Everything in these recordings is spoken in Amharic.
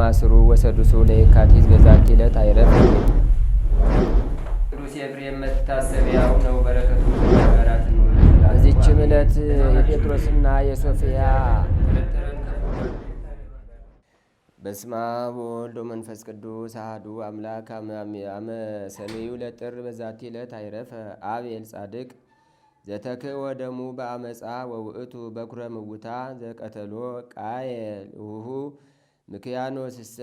ከማስሩ ወሰዱሱ ለየካቲት በዛቲ ዕለት አይረፍ። ቅዱስ ኤፍሬም መታሰቢያው ነው። በረከቱ ጋራት ነው። በዚችም ዕለት የጴጥሮስና የሶፊያ በስመ አብ ወወልድ ወመንፈስ ቅዱስ አሐዱ አምላክ አመ ሰኔዩ ለጥር በዛቲ ዕለት አይረፈ አቤል ጻድቅ ዘተክእ ወደሙ በአመፃ ወውእቱ በኩረ ምውታ ዘቀተሎ ቃየል ውሁ ምክያኖስሰ።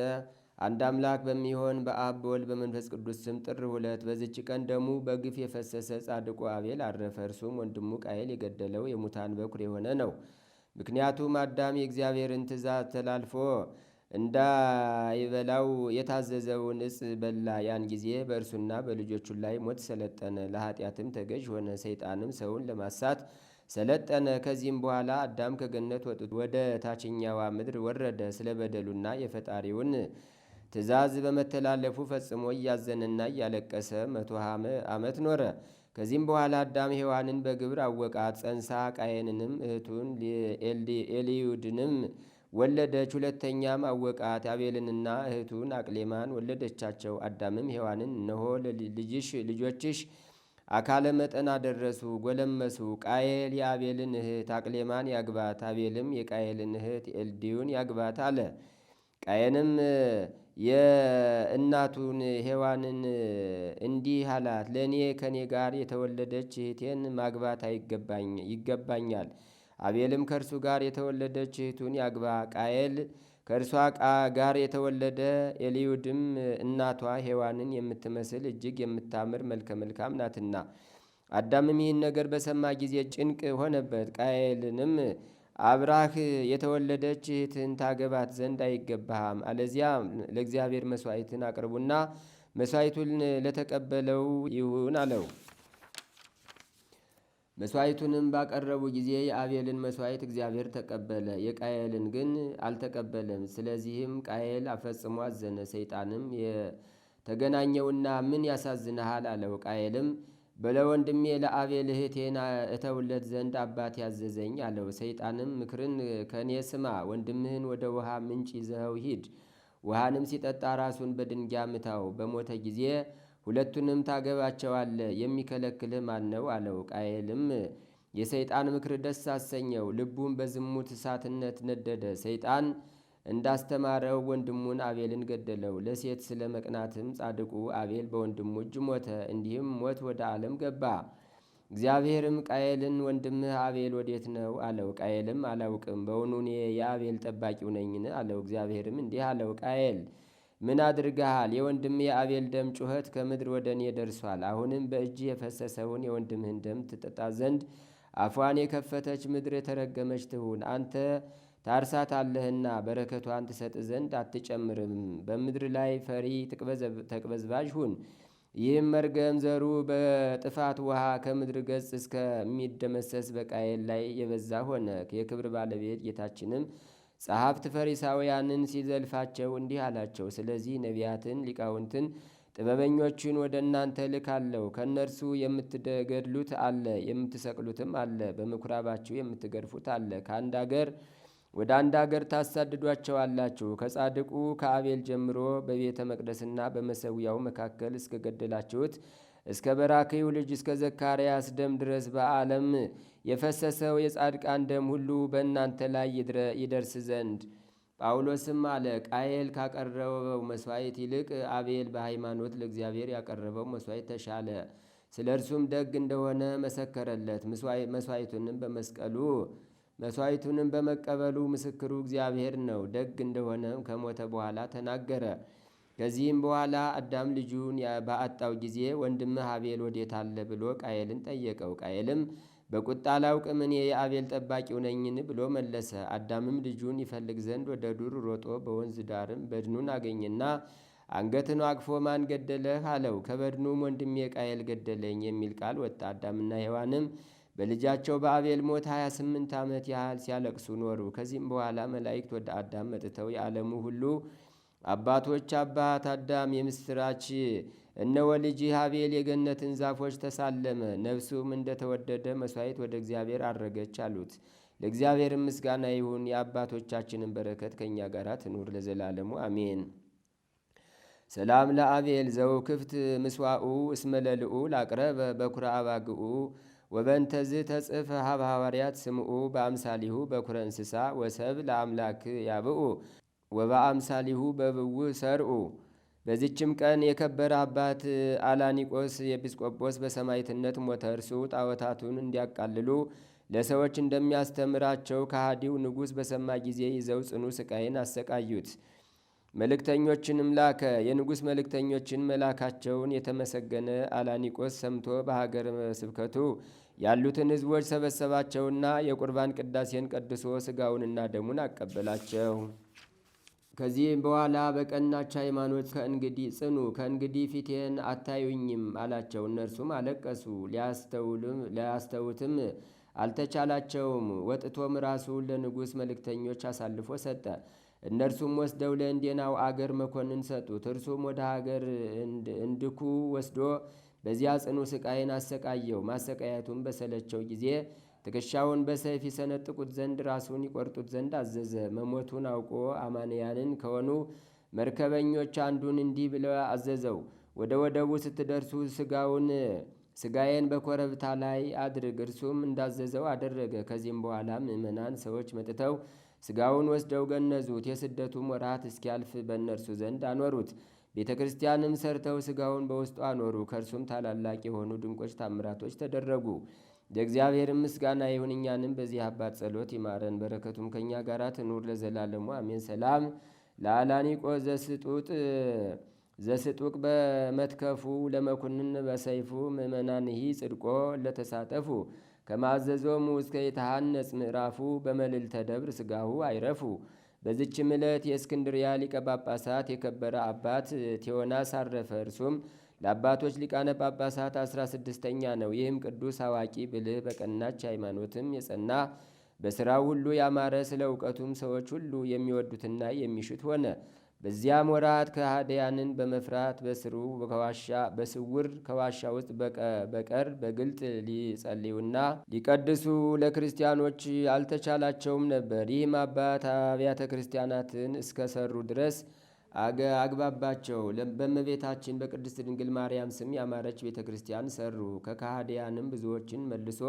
አንድ አምላክ በሚሆን በአብ በወልድ በመንፈስ ቅዱስ ስም ጥር 2 በዚች ቀን ደሙ በግፍ የፈሰሰ ጻድቁ አቤል አረፈ። እርሱም ወንድሙ ቃየል የገደለው የሙታን በኩር የሆነ ነው። ምክንያቱም አዳም የእግዚአብሔርን ትእዛዝ ተላልፎ እንዳይበላው የታዘዘውን እጽ በላ። ያን ጊዜ በእርሱና በልጆቹ ላይ ሞት ሰለጠነ። ለኃጢአትም ተገዥ ሆነ። ሰይጣንም ሰውን ለማሳት ሰለጠነ። ከዚህም በኋላ አዳም ከገነት ወጥቶ ወደ ታችኛዋ ምድር ወረደ። ስለ በደሉና የፈጣሪውን ትእዛዝ በመተላለፉ ፈጽሞ እያዘነና እያለቀሰ 120 ዓመት ኖረ። ከዚህም በኋላ አዳም ሔዋንን በግብር አወቃት። ጸንሳ ቃየንንም እህቱን ኤልዩድንም ወለደች። ሁለተኛም አወቃት። አቤልንና እህቱን አቅሌማን ወለደቻቸው። አዳምም ሔዋንን እነሆ ልጆችሽ አካለ መጠን አደረሱ፣ ጎለመሱ። ቃየል የአቤልን እህት አቅሌማን ያግባት፣ አቤልም የቃየልን እህት ኤልዲዩን ያግባት አለ። ቃየንም የእናቱን ሔዋንን እንዲህ አላት፣ ለእኔ ከእኔ ጋር የተወለደች እህቴን ማግባት ይገባኛል። አቤልም ከእርሱ ጋር የተወለደች እህቱን ያግባ። ቃየል ከእርሷ ጋር የተወለደ ኤልዩድም እናቷ ሔዋንን የምትመስል እጅግ የምታምር መልከ መልካም ናትና። አዳምም ይህን ነገር በሰማ ጊዜ ጭንቅ ሆነበት። ቃየልንም አብራህ የተወለደች እህትን ታገባት ዘንድ አይገባህም፣ አለዚያ ለእግዚአብሔር መሥዋዕትን አቅርቡና መሥዋዕቱን ለተቀበለው ይሁን አለው። መሥዋዕቱንም ባቀረቡ ጊዜ የአቤልን መሥዋዕት እግዚአብሔር ተቀበለ፣ የቃየልን ግን አልተቀበለም። ስለዚህም ቃየል አፈጽሞ አዘነ። ሰይጣንም የተገናኘውና ምን ያሳዝንሃል አለው። ቃየልም ለወንድሜ ለአቤል እህቴን እተውለት ዘንድ አባት ያዘዘኝ አለው። ሰይጣንም ምክርን ከእኔ ስማ፣ ወንድምህን ወደ ውሃ ምንጭ ይዘኸው ሂድ፣ ውሃንም ሲጠጣ ራሱን በድንጋይ ምታው፣ በሞተ ጊዜ ሁለቱንም ታገባቸዋለህ፣ የሚከለክልህ ማን ነው አለው። ቃየልም የሰይጣን ምክር ደስ አሰኘው፣ ልቡም በዝሙት እሳትነት ነደደ። ሰይጣን እንዳስተማረው ወንድሙን አቤልን ገደለው። ለሴት ስለ መቅናትም ጻድቁ አቤል በወንድሙ እጅ ሞተ። እንዲህም ሞት ወደ ዓለም ገባ። እግዚአብሔርም ቃየልን ወንድምህ አቤል ወዴት ነው አለው። ቃየልም አላውቅም፣ በውኑ እኔ የአቤል ጠባቂው ነኝን አለው። እግዚአብሔርም እንዲህ አለው፣ ቃየል ምን አድርገሃል? የወንድም የአቤል ደም ጩኸት ከምድር ወደ እኔ ደርሷል። አሁንም በእጅ የፈሰሰውን የወንድምህን ደም ትጠጣ ዘንድ አፏን የከፈተች ምድር የተረገመች ትሁን። አንተ ታርሳታለህና በረከቷን ትሰጥ ዘንድ አትጨምርም። በምድር ላይ ፈሪ ተቅበዝባዥ ሁን። ይህም መርገም ዘሩ በጥፋት ውሃ ከምድር ገጽ እስከሚደመሰስ በቃየል ላይ የበዛ ሆነ። የክብር ባለቤት ጌታችንም ጸሐፍት ፈሪሳውያንን ሲዘልፋቸው እንዲህ አላቸው፣ ስለዚህ ነቢያትን፣ ሊቃውንትን፣ ጥበበኞችን ወደ እናንተ ልካለሁ። ከእነርሱ የምትገድሉት አለ፣ የምትሰቅሉትም አለ፣ በምኩራባችሁ የምትገርፉት አለ። ከአንድ አገር ወደ አንድ አገር ታሳድዷቸዋላችሁ። ከጻድቁ ከአቤል ጀምሮ በቤተ መቅደስና በመሰዊያው መካከል እስከ ገደላችሁት እስከ በራክዩ ልጅ እስከ ዘካርያስ ደም ድረስ በዓለም የፈሰሰው የጻድቃን ደም ሁሉ በእናንተ ላይ ይደርስ ዘንድ። ጳውሎስም አለ፣ ቃየል ካቀረበው መሥዋዕት ይልቅ አቤል በሃይማኖት ለእግዚአብሔር ያቀረበው መሥዋዕት ተሻለ። ስለ እርሱም ደግ እንደሆነ መሰከረለት። መሥዋዕቱንም በመቀበሉ ምስክሩ እግዚአብሔር ነው። ደግ እንደሆነ ከሞተ በኋላ ተናገረ። ከዚህም በኋላ አዳም ልጁን በአጣው ጊዜ ወንድምህ አቤል ወዴት አለ ብሎ ቃየልን ጠየቀው። ቃየልም በቁጣ አላውቅም፣ እኔ የአቤል ጠባቂው ነኝን ብሎ መለሰ። አዳምም ልጁን ይፈልግ ዘንድ ወደ ዱር ሮጦ በወንዝ ዳርም በድኑን አገኘና አንገትን አቅፎ ማን ገደለህ አለው። ከበድኑም ወንድሜ ቃየል ገደለኝ የሚል ቃል ወጣ። አዳምና ሔዋንም በልጃቸው በአቤል ሞት 28 ዓመት ያህል ሲያለቅሱ ኖሩ። ከዚህም በኋላ መላእክት ወደ አዳም መጥተው የዓለሙ ሁሉ አባቶች አባት አዳም የምስራች እነሆ ልጅህ አቤል የገነትን ዛፎች ተሳለመ፣ ነፍሱም እንደተወደደ መሥዋዕት ወደ እግዚአብሔር አረገች አሉት። ለእግዚአብሔር ምስጋና ይሁን። የአባቶቻችንን በረከት ከእኛ ጋር ትኑር ለዘላለሙ አሜን። ሰላም ለአቤል ዘው ክፍት ምስዋኡ እስመለልኡ ላቅረበ በኩረ አባግኡ ወበንተዝ ተጽፈ ሀብ ሐዋርያት ስምዑ በአምሳሊሁ በኩረ እንስሳ ወሰብ ለአምላክ ያብኡ ወበአምሳሊሁ በብውህ ሰርኡ። በዚችም ቀን የከበረ አባት አላኒቆስ ኤጲስቆጶስ በሰማዕትነት ሞተ። እርሱ ጣዖታቱን እንዲያቃልሉ ለሰዎች እንደሚያስተምራቸው ከሃዲው ንጉሥ በሰማ ጊዜ ይዘው ጽኑ ስቃይን አሰቃዩት። መልእክተኞችንም ላከ። የንጉሥ መልእክተኞችን መላካቸውን የተመሰገነ አላኒቆስ ሰምቶ በሀገር ስብከቱ ያሉትን ሕዝቦች ሰበሰባቸውና የቁርባን ቅዳሴን ቀድሶ ሥጋውንና ደሙን አቀበላቸው። ከዚህም በኋላ በቀናች ሃይማኖት ከእንግዲህ ጽኑ፣ ከእንግዲህ ፊቴን አታዩኝም አላቸው። እነርሱም አለቀሱ። ሊያስተውትም አልተቻላቸውም። ወጥቶም ራሱን ለንጉሥ መልእክተኞች አሳልፎ ሰጠ። እነርሱም ወስደው ለእንዴናው አገር መኮንን ሰጡት። እርሱም ወደ ሀገር እንድኩ ወስዶ በዚያ ጽኑ ስቃይን አሰቃየው። ማሰቃየቱን በሰለቸው ጊዜ ትከሻውን በሰይፍ ይሰነጥቁት ዘንድ ራሱን ይቆርጡት ዘንድ አዘዘ። መሞቱን አውቆ አማንያንን ከሆኑ መርከበኞች አንዱን እንዲህ ብለው አዘዘው። ወደ ወደቡ ስትደርሱ ስጋዬን በኮረብታ ላይ አድርግ። እርሱም እንዳዘዘው አደረገ። ከዚህም በኋላ ምእመናን ሰዎች መጥተው ስጋውን ወስደው ገነዙት። የስደቱም ወራት እስኪያልፍ በእነርሱ ዘንድ አኖሩት። ቤተ ክርስቲያንም ሰርተው ስጋውን በውስጡ አኖሩ። ከእርሱም ታላላቅ የሆኑ ድንቆች ታምራቶች ተደረጉ። ለእግዚአብሔር ምስጋና ይሁን። እኛንም በዚህ አባት ጸሎት ይማረን፣ በረከቱም ከእኛ ጋር ትኑር ለዘላለሙ አሜን። ሰላም ለአላኒቆስ ዘስጡቅ በመትከፉ ለመኩንን በሰይፉ ምእመናንሂ ጽድቆ ለተሳተፉ ከማዘዞሙ እስከ የተሃነጽ ምዕራፉ በመልዕልተ ደብር ስጋሁ አይረፉ። በዚችም ዕለት የእስክንድርያ ሊቀ ጳጳሳት የከበረ አባት ቴዎናስ አረፈ። እርሱም ለአባቶች ሊቃነ ጳጳሳት 16ኛ ነው። ይህም ቅዱስ አዋቂ ብልህ በቀናች ሃይማኖትም የጸና በሥራው ሁሉ ያማረ ስለ እውቀቱም ሰዎች ሁሉ የሚወዱትና የሚሹት ሆነ። በዚያም ወራት ከሃዲያንን በመፍራት በስውር ከዋሻ ውስጥ በቀር በግልጥ ሊጸልዩና ሊቀድሱ ለክርስቲያኖች አልተቻላቸውም ነበር። ይህም አባት አብያተ ክርስቲያናትን እስከሰሩ ድረስ አግባባቸው። በእመቤታችን በቅድስት ድንግል ማርያም ስም ያማረች ቤተ ክርስቲያን ሰሩ። ከካህዲያንም ብዙዎችን መልሶ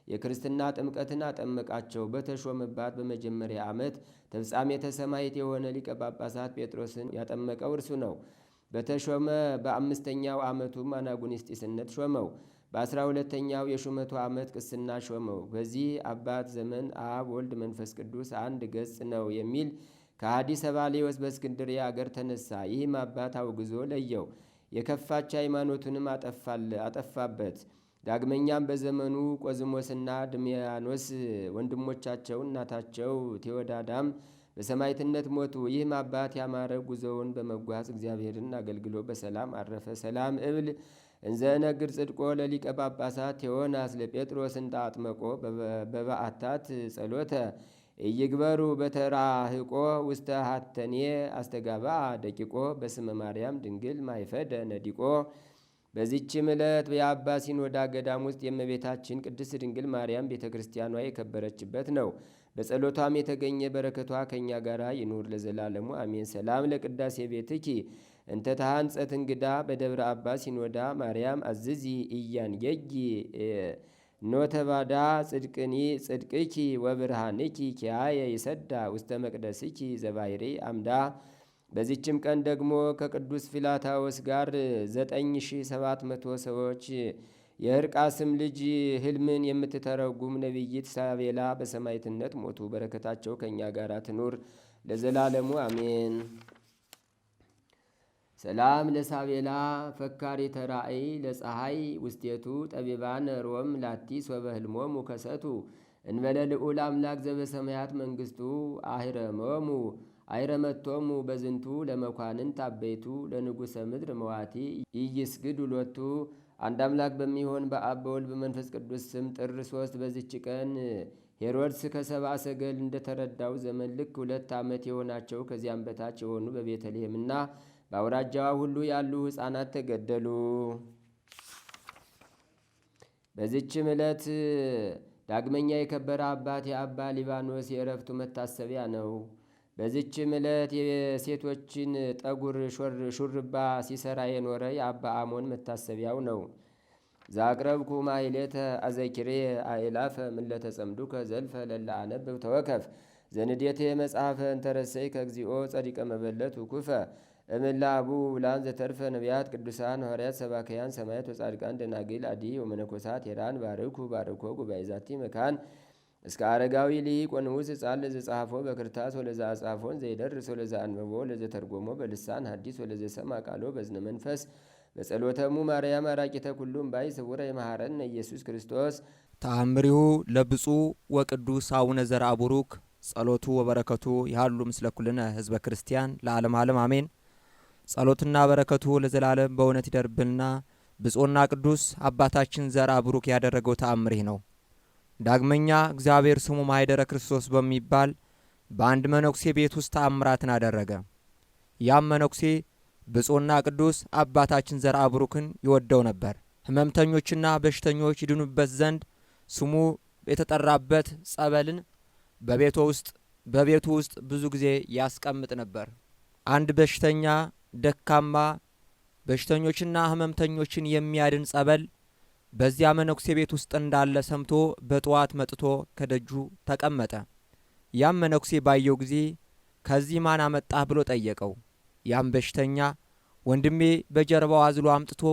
የክርስትና ጥምቀትን አጠመቃቸው። በተሾመባት በመጀመሪያ ዓመት ተፍጻሜተ ሰማዕት የሆነ ሊቀ ጳጳሳት ጴጥሮስን ያጠመቀው እርሱ ነው። በተሾመ በ5ኛው ዓመቱም አናጉንስጢስነት ሾመው። በ12ኛው የሹመቱ ዓመት ቅስና ሾመው። በዚህ አባት ዘመን አብ ወልድ መንፈስ ቅዱስ አንድ ገጽ ነው የሚል ከሃዲ ሰባሌዎስ በእስክንድርያ አገር ተነሳ። ይህም አባት አውግዞ ለየው፣ የከፋች ሃይማኖቱንም አጠፋበት። ዳግመኛም በዘመኑ ቆዝሞስና ድሚያኖስ ወንድሞቻቸው እናታቸው ቴዎዳዳም በሰማዕትነት ሞቱ። ይህም አባት ያማረ ጉዞውን በመጓዝ እግዚአብሔርን አገልግሎ በሰላም አረፈ። ሰላም እብል እንዘ እነግር ጽድቆ ለሊቀ ጳጳሳት ቴዎናስ ለጴጥሮስ እንጣ አጥመቆ በበዓታት ጸሎተ እይግበሩ በተራህቆ ውስተ ሀተኔ አስተጋባ ደቂቆ በስመ ማርያም ድንግል ማይፈደ ነዲቆ። በዚችም ዕለት የአባ ሲኖዳ ገዳም ውስጥ የእመቤታችን ቅድስት ድንግል ማርያም ቤተ ክርስቲያኗ የከበረችበት ነው። በጸሎቷም የተገኘ በረከቷ ከእኛ ጋር ይኑር ለዘላለሙ አሜን። ሰላም ለቅዳሴ ቤትኪ እንተ ተሃንጸት እንግዳ በደብረ አባ ሲኖዳ ማርያም አዝዚ እያን የጊ ኖተባዳ ጽድቅኪ ወብርሃንኪ ኪያየ ይሰዳ ውስተ መቅደስኪ ዘባይሬ አምዳ። በዚችም ቀን ደግሞ ከቅዱስ ፊላታዎስ ጋር 9700 ሰዎች የሕርቃስም ልጅ ሕልምን የምትተረጉም ነቢይት ሳቤላ በሰማዕትነት ሞቱ። በረከታቸው ከእኛ ጋር ትኑር ለዘላለሙ አሜን። ሰላም ለሳቤላ ፈካሪ ተራእይ ለፀሐይ ውስቴቱ ጠቢባን ሮም ላቲስ ወበህልሞሙ ከሰቱ እንበለ ልዑል አምላክ ዘበሰማያት መንግሥቱ አይረመቶሙ በዝንቱ ለመኳንን ታበይቱ ለንጉሠ ምድር መዋቲ ኢይስግዱ ሎቱ። አንድ አምላክ በሚሆን በአብ በወልድ በመንፈስ ቅዱስ ስም ጥር 3 በዚች ቀን ሄሮድስ ከሰብአ ሰገል እንደተረዳው ዘመን ልክ 2 ዓመት የሆናቸው ከዚያም በታች የሆኑ በቤተልሔምና በአውራጃዋ ሁሉ ያሉ ሕፃናት ተገደሉ። በዚችም ዕለት ዳግመኛ የከበረ አባት የአባ ሊባኖስ የእረፍቱ መታሰቢያ ነው። በዚችም ዕለት የሴቶችን ጠጉር ሹርባ ሲሰራ የኖረ የአባ አሞን መታሰቢያው ነው። ዛቅረብኩ ማይሌተ አዘኪሬ አእላፈ ምለተ ጸምዱከ ዘልፈ ለላ አነብብ ተወከፍ ዘንዴቴ መጽሐፈ እንተረሰይ ከግዚኦ ጸዲቀ መበለት ውኩፈ እምላ አቡ ብላን ዘተርፈ ነቢያት ቅዱሳን ሐዋርያት ሰባከያን ሰማያት ወጻድቃን ደናግል አዲ ወመነኮሳት ሄራን ባርኩ ባርኮ ጉባኤ ዛቲ መካን እስከ አረጋዊ ሊቅ ወንዑስ ሕፃን ለዘጻፎ በክርታስ ወለዛ አጻፎን ዘይደርስ ወለዛ አንበቦ ለዘተርጎሞ በልሳን ሐዲስ ወለዘሰማ ቃሎ በዝነ መንፈስ በጸሎተሙ ማርያም አራቂተ ኩሉም ባይ ስውረ የመሐረነ ኢየሱስ ክርስቶስ ተአምሪሁ ለብፁዕ ወቅዱስ አቡነ ዘርአ ቡሩክ ጸሎቱ ወበረከቱ ያሉ ምስለ ኩልነ ህዝበ ክርስቲያን ለዓለም ዓለም አሜን። ጸሎትና በረከቱ ለዘላለም በእውነት ይደርብንና ብፁዕና ቅዱስ አባታችን ዘርአ ቡሩክ ያደረገው ተአምር ነው። ዳግመኛ እግዚአብሔር ስሙ ማኅደረ ክርስቶስ በሚባል በአንድ መነኩሴ ቤት ውስጥ ተአምራትን አደረገ። ያም መነኩሴ ብፁዕና ቅዱስ አባታችን ዘርአ ቡሩክን ይወደው ነበር። ሕመምተኞችና በሽተኞች ይድኑበት ዘንድ ስሙ የተጠራበት ጸበልን በቤቱ ውስጥ ብዙ ጊዜ ያስቀምጥ ነበር። አንድ በሽተኛ ደካማ በሽተኞችና ሕመምተኞችን የሚያድን ጸበል በዚያ መነኩሴ ቤት ውስጥ እንዳለ ሰምቶ በጠዋት መጥቶ ከደጁ ተቀመጠ። ያም መነኩሴ ባየው ጊዜ ከዚህ ማን አመጣህ ብሎ ጠየቀው። ያም በሽተኛ ወንድሜ በጀርባው አዝሎ አምጥቶ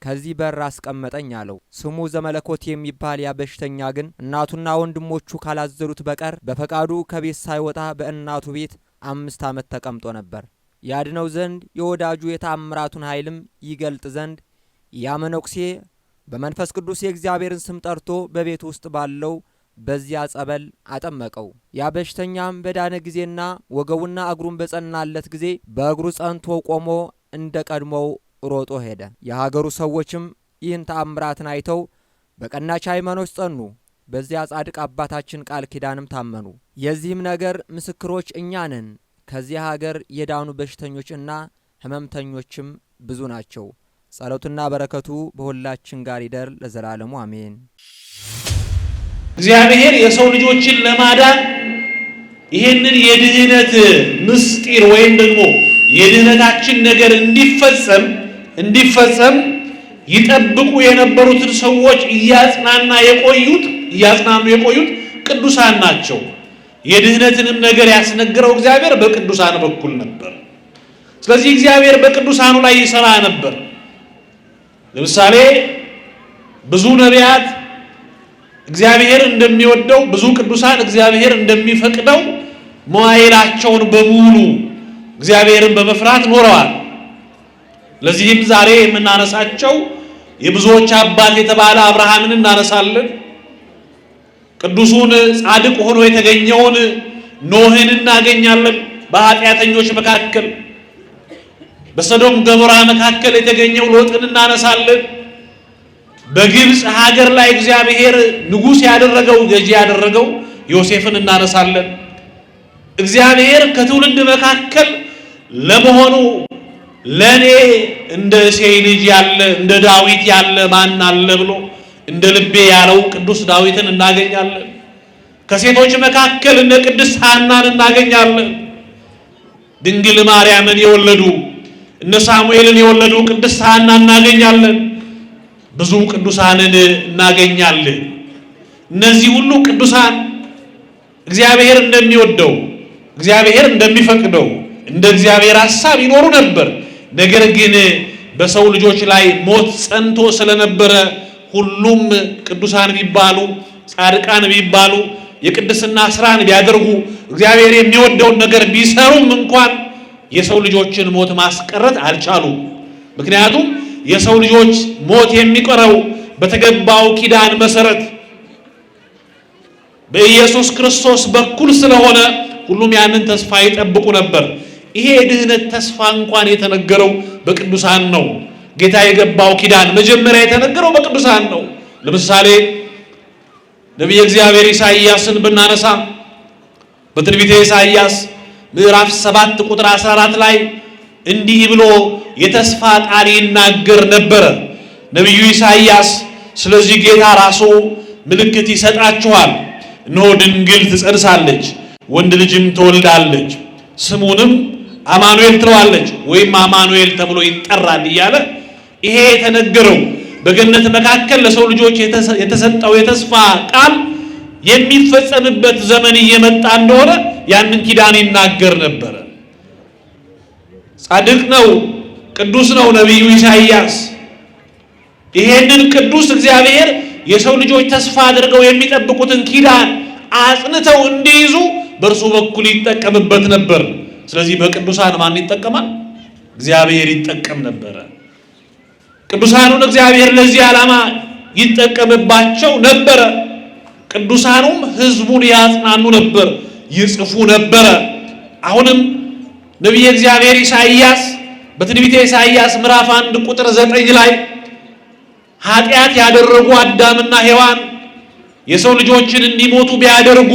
ከዚህ በር አስቀመጠኝ አለው። ስሙ ዘመለኮት የሚባል ያ በሽተኛ ግን እናቱና ወንድሞቹ ካላዘሉት በቀር በፈቃዱ ከቤት ሳይወጣ በእናቱ ቤት 5 ዓመት ተቀምጦ ነበር። ያድነው ዘንድ የወዳጁ የተአምራቱን ኃይልም ይገልጥ ዘንድ ያ መነኩሴ በመንፈስ ቅዱስ የእግዚአብሔርን ስም ጠርቶ በቤት ውስጥ ባለው በዚያ ጸበል አጠመቀው። ያ በሽተኛም በዳነ ጊዜና ወገቡና እግሩን በጸናለት ጊዜ በእግሩ ጸንቶ ቆሞ እንደ ቀድሞው ሮጦ ሄደ። የሀገሩ ሰዎችም ይህን ተአምራትን አይተው በቀናች ሃይማኖት ጸኑ። በዚያ ጻድቅ አባታችን ቃል ኪዳንም ታመኑ። የዚህም ነገር ምስክሮች እኛ ነን። ከዚያ ሀገር የዳኑ በሽተኞች እና ሕመምተኞችም ብዙ ናቸው። ጸሎትና በረከቱ በሁላችን ጋር ይደር ለዘላለሙ አሜን። እግዚአብሔር የሰው ልጆችን ለማዳን ይህንን የድህነት ምስጢር ወይም ደግሞ የድህነታችን ነገር እንዲፈጸም ይጠብቁ የነበሩትን ሰዎች እያጽናኑ የቆዩት ቅዱሳን ናቸው። የድህነትንም ነገር ያስነገረው እግዚአብሔር በቅዱሳን በኩል ነበር። ስለዚህ እግዚአብሔር በቅዱሳኑ ላይ ይሰራ ነበር። ለምሳሌ ብዙ ነቢያት እግዚአብሔር እንደሚወደው፣ ብዙ ቅዱሳን እግዚአብሔር እንደሚፈቅደው መዋዕላቸውን በሙሉ እግዚአብሔርን በመፍራት ኖረዋል። ለዚህም ዛሬ የምናነሳቸው የብዙዎች አባት የተባለ አብርሃምን እናነሳለን። ቅዱሱን ጻድቅ ሆኖ የተገኘውን ኖህን እናገኛለን። በኃጢአተኞች መካከል በሰዶም ገሞራ መካከል የተገኘው ሎጥን እናነሳለን። በግብፅ ሀገር ላይ እግዚአብሔር ንጉሥ ያደረገው ገዢ ያደረገው ዮሴፍን እናነሳለን። እግዚአብሔር ከትውልድ መካከል ለመሆኑ ለኔ እንደ እሴይ ልጅ ያለ እንደ ዳዊት ያለ ማን አለ ብሎ እንደ ልቤ ያለው ቅዱስ ዳዊትን እናገኛለን። ከሴቶች መካከል እነ ቅድስት ሐናን እናገኛለን። ድንግል ማርያምን የወለዱ እነ ሳሙኤልን የወለዱ ቅድስት ሐና እናገኛለን። ብዙ ቅዱሳንን እናገኛለን። እነዚህ ሁሉ ቅዱሳን እግዚአብሔር እንደሚወደው እግዚአብሔር እንደሚፈቅደው እንደ እግዚአብሔር ሐሳብ ይኖሩ ነበር። ነገር ግን በሰው ልጆች ላይ ሞት ጸንቶ ስለነበረ ሁሉም ቅዱሳን ቢባሉ ጻድቃን ቢባሉ የቅድስና ስራን ቢያደርጉ እግዚአብሔር የሚወደውን ነገር ቢሰሩም እንኳን የሰው ልጆችን ሞት ማስቀረት አልቻሉም። ምክንያቱም የሰው ልጆች ሞት የሚቀረው በተገባው ኪዳን መሰረት በኢየሱስ ክርስቶስ በኩል ስለሆነ ሁሉም ያንን ተስፋ ይጠብቁ ነበር። ይሄ የድህነት ተስፋ እንኳን የተነገረው በቅዱሳን ነው። ጌታ የገባው ኪዳን መጀመሪያ የተነገረው በቅዱሳን ነው። ለምሳሌ ነቢየ እግዚአብሔር ኢሳይያስን ብናነሳ በትንቢተ ኢሳይያስ ምዕራፍ 7 ቁጥር 14 ላይ እንዲህ ብሎ የተስፋ ቃል ይናገር ነበር ነቢዩ ኢሳይያስ። ስለዚህ ጌታ ራሱ ምልክት ይሰጣችኋል። እነሆ ድንግል ትጸንሳለች፣ ወንድ ልጅም ትወልዳለች፣ ስሙንም አማኑኤል ትለዋለች ወይም አማኑኤል ተብሎ ይጠራል እያለ ይሄ የተነገረው በገነት መካከል ለሰው ልጆች የተሰጠው የተስፋ ቃል የሚፈጸምበት ዘመን እየመጣ እንደሆነ ያንን ኪዳን ይናገር ነበር። ጻድቅ ነው፣ ቅዱስ ነው ነቢዩ ኢሳይያስ። ይሄንን ቅዱስ እግዚአብሔር የሰው ልጆች ተስፋ አድርገው የሚጠብቁትን ኪዳን አጽንተው እንዲይዙ በእርሱ በኩል ይጠቀምበት ነበር። ስለዚህ በቅዱሳን ማን ይጠቀማል? እግዚአብሔር ይጠቀም ነበረ። ቅዱሳኑን እግዚአብሔር ለዚህ ዓላማ ይጠቀምባቸው ነበረ። ቅዱሳኑም ሕዝቡን ያጽናኑ ነበር፣ ይጽፉ ነበረ። አሁንም ነቢየ እግዚአብሔር ኢሳይያስ በትንቢተ ኢሳይያስ ምዕራፍ 1 ቁጥር 9 ላይ ኃጢአት ያደረጉ አዳምና ሔዋን የሰው ልጆችን እንዲሞቱ ቢያደርጉ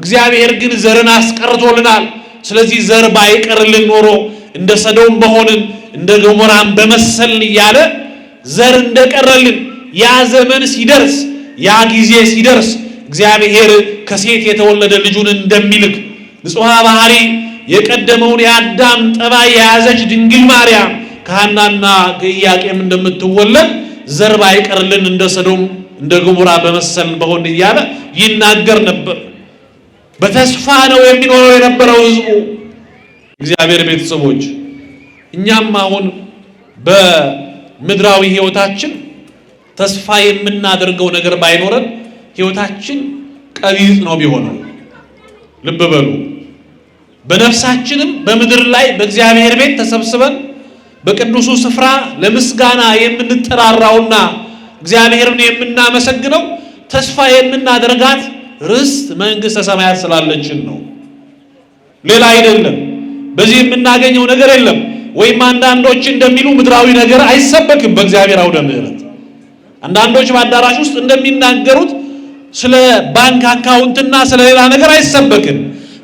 እግዚአብሔር ግን ዘርን አስቀርቶልናል። ስለዚህ ዘር ባይቀርልን ኖሮ እንደ ሰዶም በሆንን እንደ ገሞራም በመሰልን እያለ ዘር እንደቀረልን ያ ዘመን ሲደርስ ያ ጊዜ ሲደርስ እግዚአብሔር ከሴት የተወለደ ልጁን እንደሚልክ ንጹሐ ባህሪ የቀደመውን የአዳም ጠባይ የያዘች ድንግል ማርያም ከሐናና ከኢያቄም እንደምትወለድ ዘር ባይቀርልን እንደ ሰዶም እንደ ገሞራ በመሰልን በሆን እያለ ይናገር ነበር። በተስፋ ነው የሚኖረው የነበረው ሕዝቡ። እግዚአብሔር ቤተሰቦች እኛም አሁን በምድራዊ ሕይወታችን ተስፋ የምናደርገው ነገር ባይኖረን ሕይወታችን ቀቢጽ ነው ቢሆነው። ልብ በሉ። በነፍሳችንም በምድር ላይ በእግዚአብሔር ቤት ተሰብስበን በቅዱሱ ስፍራ ለምስጋና የምንጠራራውና እግዚአብሔርን የምናመሰግነው ተስፋ የምናደርጋት ርስት መንግሥተ ሰማያት ስላለችን ነው። ሌላ አይደለም። በዚህ የምናገኘው ነገር የለም። ወይም አንዳንዶች እንደሚሉ ምድራዊ ነገር አይሰበክም በእግዚአብሔር አውደ ምሕረት። አንዳንዶች በአዳራሽ ውስጥ እንደሚናገሩት ስለ ባንክ አካውንትና ስለ ሌላ ነገር አይሰበክም።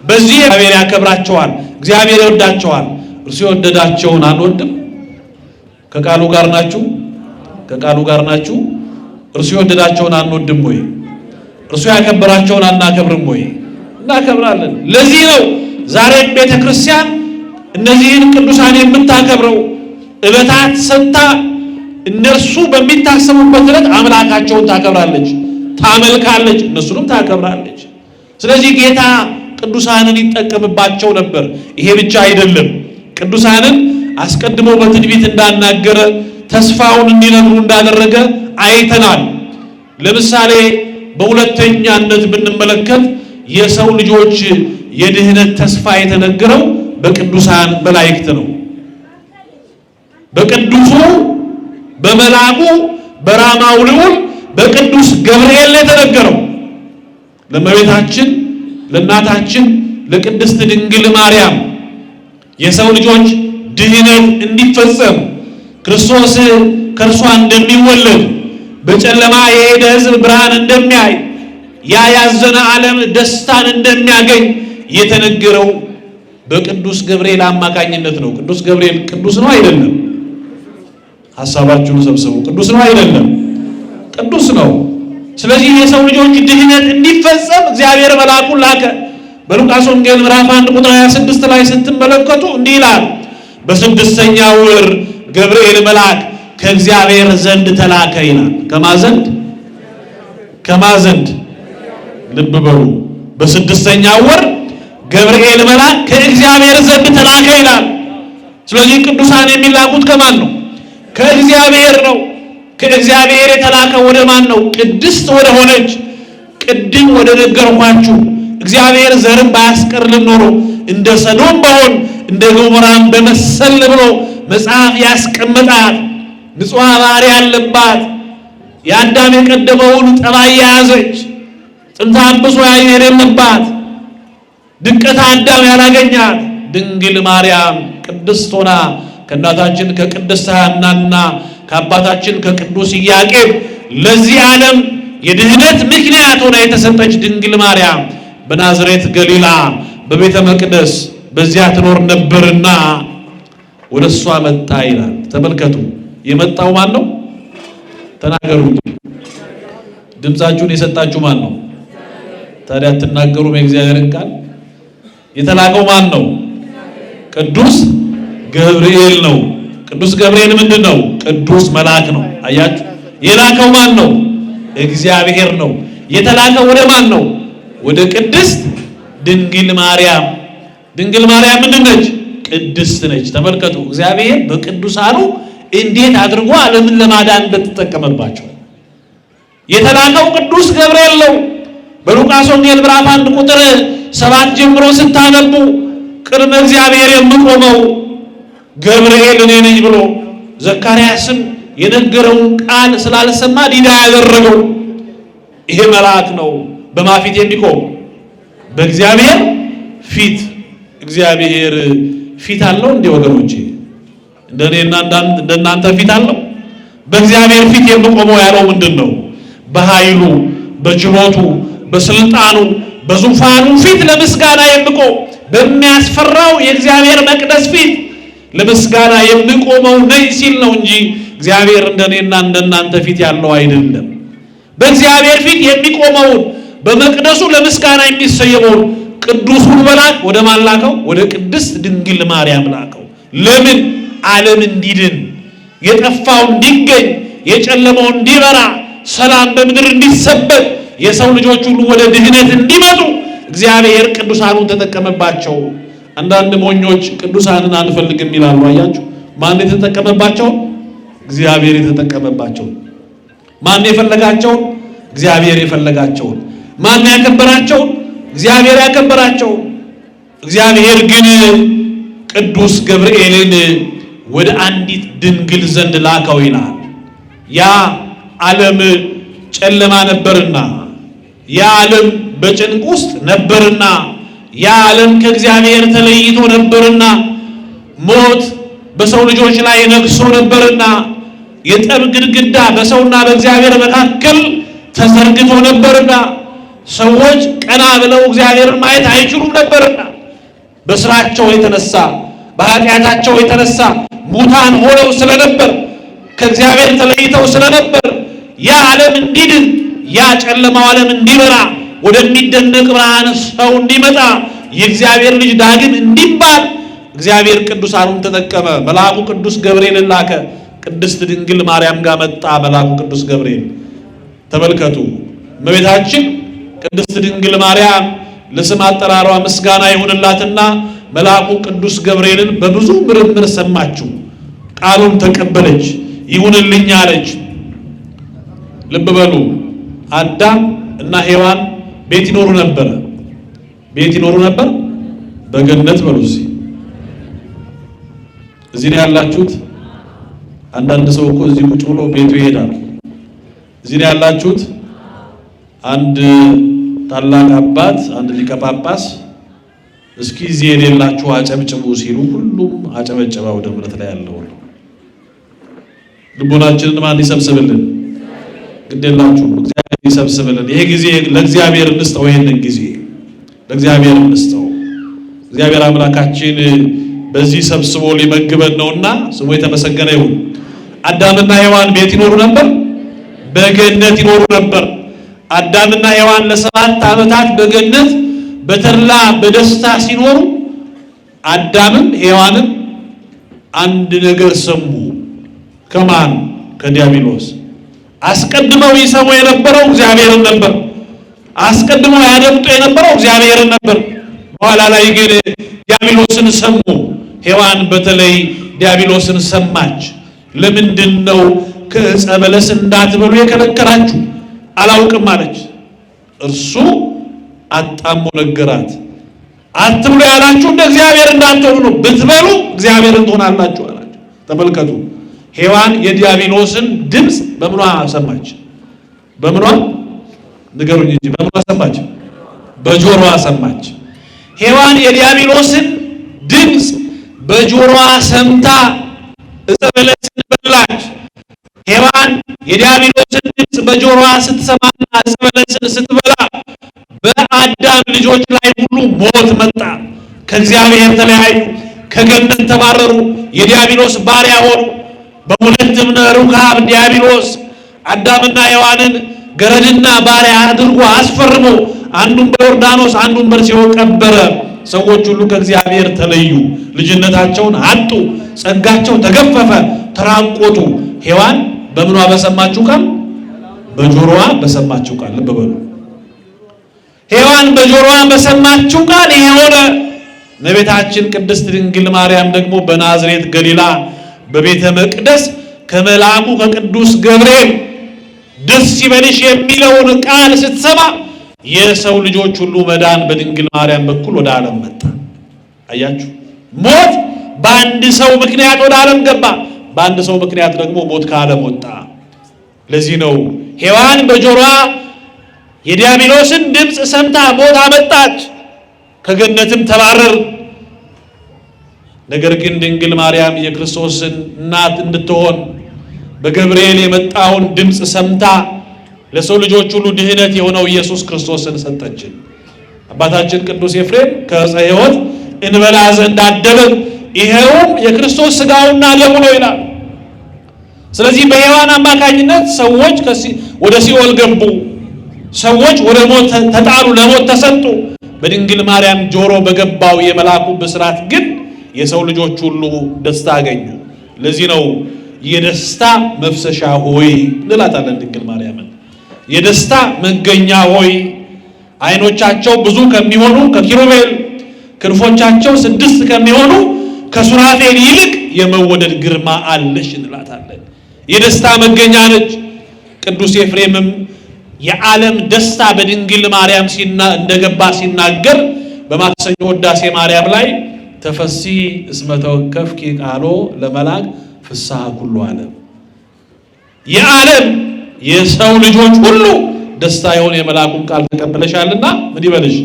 በዚህ እግዚአብሔር ያከብራቸዋል፣ እግዚአብሔር ይወዳቸዋል። እርሱ የወደዳቸውን አንወድም? ከቃሉ ጋር ናችሁ? ከቃሉ ጋር ናችሁ? እርሱ የወደዳቸውን አንወድም ወይ? እርሱ ያከበራቸውን አናከብርም ወይ? እናከብራለን። ለዚህ ነው ዛሬም ቤተ ክርስቲያን እነዚህን ቅዱሳን የምታከብረው። ዕለታት ሰጥታ እነርሱ በሚታሰቡበት ዕለት አምላካቸውን ታከብራለች፣ ታመልካለች፣ እነሱንም ታከብራለች። ስለዚህ ጌታ ቅዱሳንን ይጠቀምባቸው ነበር። ይሄ ብቻ አይደለም። ቅዱሳንን አስቀድሞ በትንቢት እንዳናገረ ተስፋውን እንዲነግሩ እንዳደረገ አይተናል። ለምሳሌ በሁለተኛነት ብንመለከት የሰው ልጆች የድህነት ተስፋ የተነገረው በቅዱሳን መላእክት ነው። በቅዱሱ በመልአኩ በራማው ልዑል በቅዱስ ገብርኤል የተነገረው ለእመቤታችን ለእናታችን ለቅድስት ድንግል ማርያም የሰው ልጆች ድህነት እንዲፈጸም ክርስቶስ ከእርሷ እንደሚወለድ በጨለማ የሄደ ሕዝብ ብርሃን እንደሚያይ ያ ያዘነ ዓለም ደስታን እንደሚያገኝ የተነገረው በቅዱስ ገብርኤል አማካኝነት ነው። ቅዱስ ገብርኤል ቅዱስ ነው አይደለም? ሐሳባችሁን ሰብስቡ። ቅዱስ ነው አይደለም? ቅዱስ ነው። ስለዚህ የሰው ልጆች ድህነት እንዲፈጸም እግዚአብሔር መልአኩን ላከ። በሉቃስ ወንጌል ምዕራፍ 1 ቁጥር 26 ላይ ስትመለከቱ እንዲህ ይላል፣ በስድስተኛው ወር ገብርኤል መልአክ ከእግዚአብሔር ዘንድ ተላከ ይላል። ከማ ዘንድ? ልብ በሉ። በስድስተኛው ወር ገብርኤል መልአክ ከእግዚአብሔር ዘንድ ተላከ ይላል። ስለዚህ ቅዱሳን የሚላኩት ከማን ነው? ከእግዚአብሔር ነው። ከእግዚአብሔር የተላከ ወደ ማን ነው? ቅድስት ወደ ሆነች ቅድም ወደ ነገርኳችሁ እግዚአብሔር ዘርን ባያስቀርልን ኖሮ እንደ ሰዶም በሆን እንደ ገሞራም በመሰል ብሎ መጽሐፍ ያስቀመጣት ንጹሕ ባህሪ ያለባት የአዳም የቀደመውን ጠባይ የያዘች ጥንተ አብሶ የሌለባት ድቀት አዳም ያላገኛት ድንግል ማርያም ቅድስት ሆና ከእናታችን ከቅድስት ሐናና ከአባታችን ከቅዱስ ኢያቄም ለዚህ ዓለም የድህነት ምክንያት ሆና የተሰጠች ድንግል ማርያም በናዝሬት ገሊላ በቤተ መቅደስ በዚያ ትኖር ነበርና ወደ እሷ መጣ ይላል። ተመልከቱ። የመጣው ማን ነው? ተናገሩ። ድምጻችሁን የሰጣችሁ ማን ነው? ታዲያ አትናገሩም? የእግዚአብሔርን ቃል የተላከው ማን ነው? ቅዱስ ገብርኤል ነው። ቅዱስ ገብርኤል ምንድን ነው? ቅዱስ መልአክ ነው። አያችሁ፣ የላከው ማን ነው? እግዚአብሔር ነው። የተላከው ወደ ማን ነው? ወደ ቅድስት ድንግል ማርያም። ድንግል ማርያም ምንድን ነች? ቅድስት ነች። ተመልከቱ፣ እግዚአብሔር በቅዱሳኑ እንዴት አድርጎ ዓለምን ለማዳን እንደተጠቀመባቸው። የተላከው ቅዱስ ገብርኤል ነው። በሉቃስ ወንጌል ምዕራፍ 1 ቁጥር 7 ጀምሮ ስታነቡ ቅድመ እግዚአብሔር የምቆመው ገብርኤል እኔ ነኝ ብሎ ዘካርያስን የነገረውን ቃል ስላልሰማ ዲዳ ያደረገው ይሄ መልአክ ነው። በማን ፊት የሚቆም? በእግዚአብሔር ፊት። እግዚአብሔር ፊት አለው እንዴ ወገኖቼ? እንደኔና እንደናንተ ፊት አለው? በእግዚአብሔር ፊት የምቆመው ያለው ምንድን ነው? በኃይሉ፣ በችሎቱ፣ በስልጣኑ፣ በዙፋኑ ፊት ለምስጋና የምቆም በሚያስፈራው የእግዚአብሔር መቅደስ ፊት ለምስጋና የምቆመው ነኝ ሲል ነው እንጂ እግዚአብሔር እንደኔና እንደናንተ ፊት ያለው አይደለም። በእግዚአብሔር ፊት የሚቆመውን በመቅደሱ ለምስጋና የሚሰየመውን ቅዱሱን መልአክ ወደ ማን ላከው? ወደ ቅድስት ድንግል ማርያም ላከው። ለምን? ዓለም እንዲድን፣ የጠፋው እንዲገኝ፣ የጨለመው እንዲበራ፣ ሰላም በምድር እንዲሰበክ፣ የሰው ልጆች ሁሉ ወደ ድህነት እንዲመጡ እግዚአብሔር ቅዱሳኑን ተጠቀመባቸው። አንዳንድ ሞኞች ቅዱሳንን አንፈልግም ይላሉ። አያችሁ፣ ማን የተጠቀመባቸው? እግዚአብሔር የተጠቀመባቸው። ማን የፈለጋቸው? እግዚአብሔር የፈለጋቸው። ማን ያከበራቸው? እግዚአብሔር ያከበራቸው። እግዚአብሔር ግን ቅዱስ ገብርኤልን ወደ አንዲት ድንግል ዘንድ ላከው ይላል። ያ ዓለም ጨለማ ነበርና፣ ያ ዓለም በጭንቅ ውስጥ ነበርና፣ ያ ዓለም ከእግዚአብሔር ተለይቶ ነበርና፣ ሞት በሰው ልጆች ላይ ነግሶ ነበርና፣ የጠብ ግድግዳ በሰውና በእግዚአብሔር መካከል ተዘርግቶ ነበርና፣ ሰዎች ቀና ብለው እግዚአብሔርን ማየት አይችሉም ነበርና፣ በስራቸው የተነሳ በኃጢአታቸው የተነሳ ሙታን ሆነው ስለነበር፣ ከእግዚአብሔር ተለይተው ስለነበር፣ ያ ዓለም እንዲድን፣ ያ ጨለማው ዓለም እንዲበራ፣ ወደሚደነቅ ብርሃን ሰው እንዲመጣ፣ የእግዚአብሔር ልጅ ዳግም እንዲባል እግዚአብሔር ቅዱሳኑን ተጠቀመ። መልአኩ ቅዱስ ገብርኤል ላከ። ቅድስት ድንግል ማርያም ጋር መጣ መልአኩ ቅዱስ ገብርኤል። ተመልከቱ፣ እመቤታችን ቅድስት ድንግል ማርያም ለስም አጠራሯ ምስጋና ይሁንላትና መልአኩ ቅዱስ ገብርኤልን በብዙ ምርምር ሰማችው፣ ቃሉን ተቀበለች፣ ይሁንልኝ አለች። ልብ በሉ፣ አዳም እና ሔዋን ቤት ይኖሩ ነበር። ቤት ይኖሩ ነበር በገነት። በሉ እዚህ ነው ያላችሁት። አንዳንድ ሰው እኮ እዚህ ቁጭ ብሎ ቤቱ ይሄዳል። እዚህ ነው ያላችሁት። አንድ ታላቅ አባት፣ አንድ ሊቀ ጳጳስ እስኪ እዚህ የሌላችሁ አጨብጭቡ ሲሉ ሁሉም አጨበጨባ። ወደ ምረት ላይ ያለው ልቦናችንን ማን ይሰብስብልን? ግዴላችሁ እግዚአብሔር ይሰብስብልን። ይሄ ጊዜ ለእግዚአብሔር እንስጠው። ይሄንን ጊዜ ለእግዚአብሔር እንስጠው። እግዚአብሔር አምላካችን በዚህ ሰብስቦ ሊመግበን ነውና ስሙ የተመሰገነ ይሁን። አዳምና ሔዋን ቤት ይኖሩ ነበር፣ በገነት ይኖሩ ነበር። አዳምና ሔዋን ለ7 ዓመታት በገነት በተድላ በደስታ ሲኖሩ አዳምም ሔዋንም አንድ ነገር ሰሙ። ከማን? ከዲያብሎስ። አስቀድመው ይሰሙ የነበረው እግዚአብሔርን ነበር። አስቀድመው ያደምጡ የነበረው እግዚአብሔርን ነበር። በኋላ ላይ ግን ዲያብሎስን ሰሙ። ሔዋን በተለይ ዲያብሎስን ሰማች። ለምንድን ነው ከዕፀ በለስ እንዳትበሉ የከለከላችሁ? አላውቅም አለች። እርሱ አጣሞ ነገራት። አትብሉ ያላችሁ እንደ እግዚአብሔር እንዳትሆኑ ነው፣ ብትበሉ እግዚአብሔርን ትሆናላችሁ አላቸው። ተመልከቱ፣ ሔዋን የዲያብሎስን ድምፅ በምኗ ሰማች? በምኗ ንገሩኝ እንጂ በምኗ ሰማች? በጆሮዋ ሰማች። ሔዋን የዲያብሎስን ድምፅ በጆሮዋ ሰምታ ዕፀ በለስን በላች። ሔዋን የዲያብሎስን ድምፅ በጆሮዋ ስትሰማና ዕፀ በለስን ስትበላ በአዳም ልጆች ላይ ሁሉ ሞት መጣ። ከእግዚአብሔር ተለያዩ፣ ከገነት ተባረሩ፣ የዲያብሎስ ባሪያ ሆኑ። በሁለት እብነ ሩካብ ዲያብሎስ አዳምና ሔዋንን ገረድና ባሪያ አድርጎ አስፈርሞ አንዱን በዮርዳኖስ አንዱን በሲኦል ቀበረ። ሰዎች ሁሉ ከእግዚአብሔር ተለዩ፣ ልጅነታቸውን አጡ፣ ጸጋቸው ተገፈፈ፣ ተራቆቱ። ሔዋን በምኗ በሰማችው ቃል? በጆሮዋ በሰማችው ቃል። ልብ በሉ። ሔዋን በጆሮዋ በሰማችው ቃል ይሄ ሆነ። እመቤታችን ቅድስት ድንግል ማርያም ደግሞ በናዝሬት ገሊላ በቤተ መቅደስ ከመልአኩ ከቅዱስ ገብርኤል ደስ ይበልሽ የሚለውን ቃል ስትሰማ የሰው ልጆች ሁሉ መዳን በድንግል ማርያም በኩል ወደ ዓለም መጣ። አያችሁ፣ ሞት በአንድ ሰው ምክንያት ወደ ዓለም ገባ፣ በአንድ ሰው ምክንያት ደግሞ ሞት ከዓለም ወጣ። ለዚህ ነው ሔዋን በጆሮዋ የዲያብሎስን ድምፅ ሰምታ ሞት አመጣች፣ ከገነትም ተባረር። ነገር ግን ድንግል ማርያም የክርስቶስን እናት እንድትሆን በገብርኤል የመጣውን ድምፅ ሰምታ ለሰው ልጆች ሁሉ ድህነት የሆነው ኢየሱስ ክርስቶስን ሰጠችን። አባታችን ቅዱስ ኤፍሬም ከዕፀ ሕይወት እንበላ ዘንድ አደብን፣ ይሄውም የክርስቶስ ሥጋውና ደሙ ነው ይላል። ስለዚህ በሔዋን አማካኝነት ሰዎች ወደ ሲኦል ገቡ፣ ሰዎች ወደ ሞት ተጣሉ፣ ለሞት ተሰጡ። በድንግል ማርያም ጆሮ በገባው የመልአኩ ብስራት ግን የሰው ልጆች ሁሉ ደስታ አገኙ። ለዚህ ነው የደስታ መፍሰሻ ሆይ እንላታለን ድንግል ማርያምን። የደስታ መገኛ ሆይ፣ ዓይኖቻቸው ብዙ ከሚሆኑ ከኪሩቤል ክንፎቻቸው 6 ከሚሆኑ ከሱራፌል ይልቅ የመወደድ ግርማ አለሽ እንላታለን። የደስታ መገኛ ነች። ቅዱስ ኤፍሬምም የዓለም ደስታ በድንግል ማርያም እንደገባ ሲናገር በማክሰኞ ውዳሴ ማርያም ላይ ተፈሲ እስመ ተወከፍኪ ቃሎ ለመላክ ፍስሐ ኩሉ ዓለም፣ የዓለም የሰው ልጆች ሁሉ ደስታ የሆነ የመልአኩን ቃል ተቀበለሻልና ምን ይበልሽ?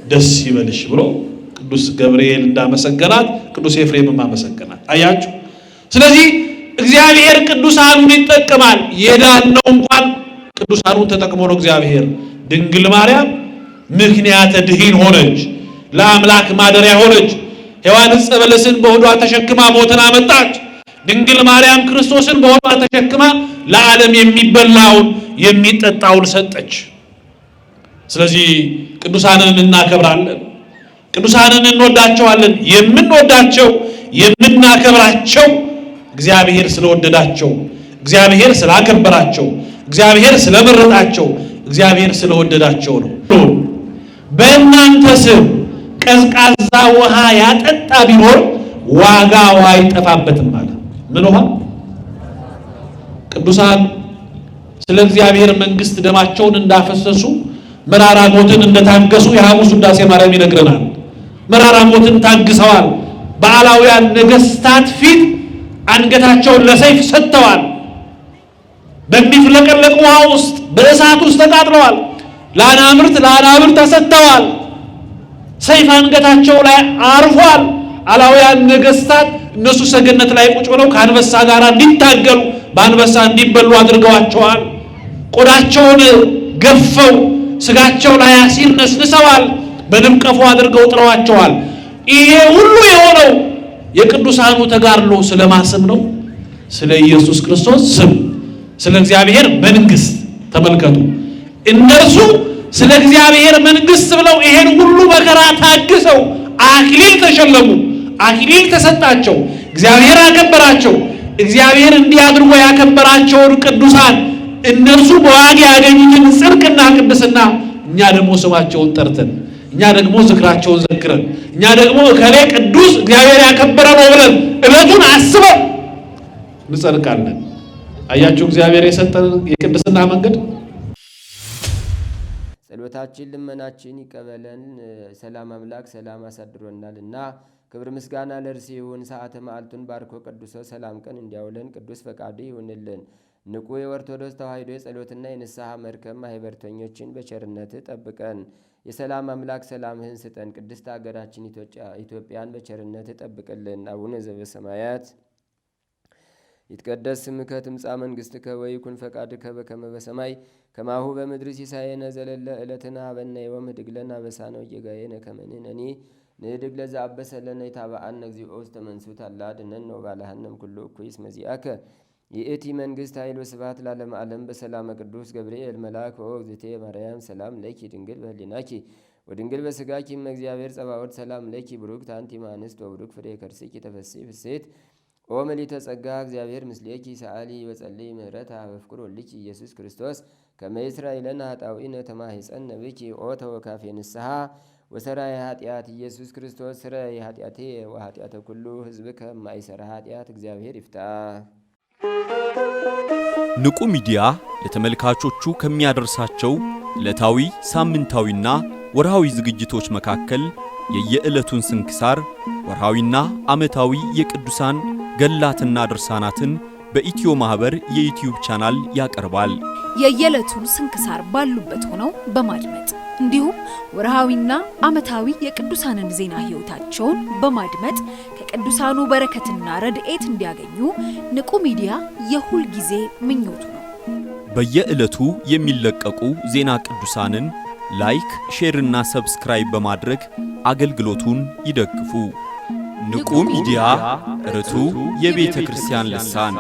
ደስ ይበልሽ ብሎ ቅዱስ ገብርኤል እንዳመሰገናት ቅዱስ ኤፍሬምም አመሰገናት። አያችሁ። ስለዚህ እግዚአብሔር ቅዱሳኑን ይጠቀማል። የዳነው እንኳን ቅዱሳኑን ተጠቅሞ ነው እግዚአብሔር። ድንግል ማርያም ምክንያተ ድኂን ሆነች፣ ለአምላክ ማደሪያ ሆነች። ሔዋን ዕፀ በለስን በሆዷ ተሸክማ ሞትን አመጣች። ድንግል ማርያም ክርስቶስን በሆዷ ተሸክማ ለዓለም የሚበላውን የሚጠጣውን ሰጠች። ስለዚህ ቅዱሳንን እናከብራለን፣ ቅዱሳንን እንወዳቸዋለን። የምንወዳቸው የምናከብራቸው እግዚአብሔር ስለወደዳቸው፣ እግዚአብሔር ስላከበራቸው፣ እግዚአብሔር ስለመረጣቸው፣ እግዚአብሔር ስለወደዳቸው ነው። በእናንተ ስም ቀዝቃዛ ውሃ ያጠጣ ቢኖር ዋጋው አይጠፋበትም ማለት ምን ውሃ? ቅዱሳን ስለ እግዚአብሔር መንግስት ደማቸውን እንዳፈሰሱ መራራ ሞትን እንደታገሱ የሐሙስ ውዳሴ ማርያም ይነግረናል። መራራ ሞትን ታግሰዋል። በዓላውያን ነገስታት ፊት አንገታቸውን ለሰይፍ ሰጥተዋል። በሚፍለቀለቅ ውሃ ውስጥ በእሳት ውስጥ ተቃጥለዋል። ለአናብርት ተሰጥተዋል። ሰይፍ አንገታቸው ላይ አርፏል። አላውያን ነገስታት እነሱ ሰገነት ላይ ቁጭ ብለው ከአንበሳ ጋር እንዲታገሉ በአንበሳ እንዲበሉ አድርገዋቸዋል። ቆዳቸውን ገፈው ስጋቸው ላይ አሲር ነስንሰዋል። በንብ ቀፎ አድርገው ጥለዋቸዋል። ይሄ ሁሉ የሆነው የቅዱሳኑ ተጋድሎ ስለማስም ነው? ስለ ኢየሱስ ክርስቶስ ስም፣ ስለ እግዚአብሔር መንግስት። ተመልከቱ፣ እነርሱ ስለ እግዚአብሔር መንግስት ብለው ይሄን ሁሉ መከራ ታግሰው አክሊል ተሸለሙ፣ አክሊል ተሰጣቸው። እግዚአብሔር አከበራቸው። እግዚአብሔር እንዲህ አድርጎ ያከበራቸውን ቅዱሳን እነርሱ በዋጋ ያገኙትን ጽድቅና ቅድስና እኛ ደግሞ ስማቸውን ጠርተን፣ እኛ ደግሞ ዝክራቸውን ዘክረን፣ እኛ ደግሞ እከሌ ቅዱስ እግዚአብሔር ያከበረ ነው ብለን ዕለቱን አስበን እንጸድቃለን። አያችሁ እግዚአብሔር የሰጠን የቅድስና መንገድ። ጸሎታችን ልመናችን ይቀበለን። ሰላም አምላክ ሰላም አሳድሮናልና ክብር ምስጋና ለእርሱ ይሁን። ሰዓተ መዓልቱን ባርኮ ቀድሶ ሰላም ቀን እንዲያውለን ቅዱስ ፈቃዱ ይሁንልን። ንቁ የኦርቶዶክስ ተዋሕዶ የጸሎትና የንስሐ መርከብ ማህበርተኞችን በቸርነት ጠብቀን። የሰላም አምላክ ሰላምህን ስጠን። ቅድስት ሀገራችን ኢትዮጵያን በቸርነት ጠብቅልን። አቡነ ዘበሰማያት ይትቀደስ ስምከ ትምጻእ መንግሥትከ ወይኩን ፈቃድከ በከመ በሰማይ ከማሁ በምድር ሲሳየነ ዘለለ ዕለትነ ሀበነ ዮም ወኅድግ ለነ አበሳነ ወጌጋየነ ከመ ንሕነኒ ንኅድግ ለዘአበሰ ለነ ኢታብአነ እግዚኦ ውስተ መንሱት አላ አድኅነነ ወባልሐነ እምኩሉ እኩይ እስመ ዚአከ ይእቲ መንግሥት ኃይል ወስብሐት ለዓለመ ዓለም። በሰላመ ቅዱስ ገብርኤል መልአክ ወእግዝእቴ ማርያም ሰላም ለኪ ድንግል በህሊናኪ ወድንግል በሥጋኪ እም እግዚአብሔር ጸባኦት ሰላም ለኪ ብሩክት አንቲ እምአንስት ወብሩክ ፍሬ ከርሥኪ ተፈሥሒ ፍሥሕት ኦ ምልዕተ ጸጋ እግዚአብሔር ምስሌኪ ሰአሊ በጸልይ ምህረታ በፍቅር ወልኪ ኢየሱስ ክርስቶስ ከመ ይሥራይ ለነ ኃጣውኢነ ተማሂፀነ ብኪ ኦ ተወካፌ ንስሐ ወሰራይ ኃጢአት ኢየሱስ ክርስቶስ ስረይ ኃጢአቴ ወኃጢአተ ኩሉ ሕዝብ ከማይሰራ ኃጢአት እግዚአብሔር ይፍታ። ንቁ ሚዲያ ለተመልካቾቹ ከሚያደርሳቸው ዕለታዊ ሳምንታዊና ወርሃዊ ዝግጅቶች መካከል የየዕለቱን ስንክሳር ወርሃዊና ዓመታዊ የቅዱሳን ገላትና ድርሳናትን በኢትዮ ማህበር የዩቲዩብ ቻናል ያቀርባል። የየዕለቱን ስንክሳር ባሉበት ሆነው በማድመጥ እንዲሁም ወርሃዊና ዓመታዊ የቅዱሳንን ዜና ሕይወታቸውን በማድመጥ ከቅዱሳኑ በረከትና ረድኤት እንዲያገኙ ንቁ ሚዲያ የሁል ጊዜ ምኞቱ ነው። በየዕለቱ የሚለቀቁ ዜና ቅዱሳንን ላይክ፣ ሼር እና ሰብስክራይብ በማድረግ አገልግሎቱን ይደግፉ። ንቁ ሚዲያ ርቱ የቤተ ክርስቲያን ልሳን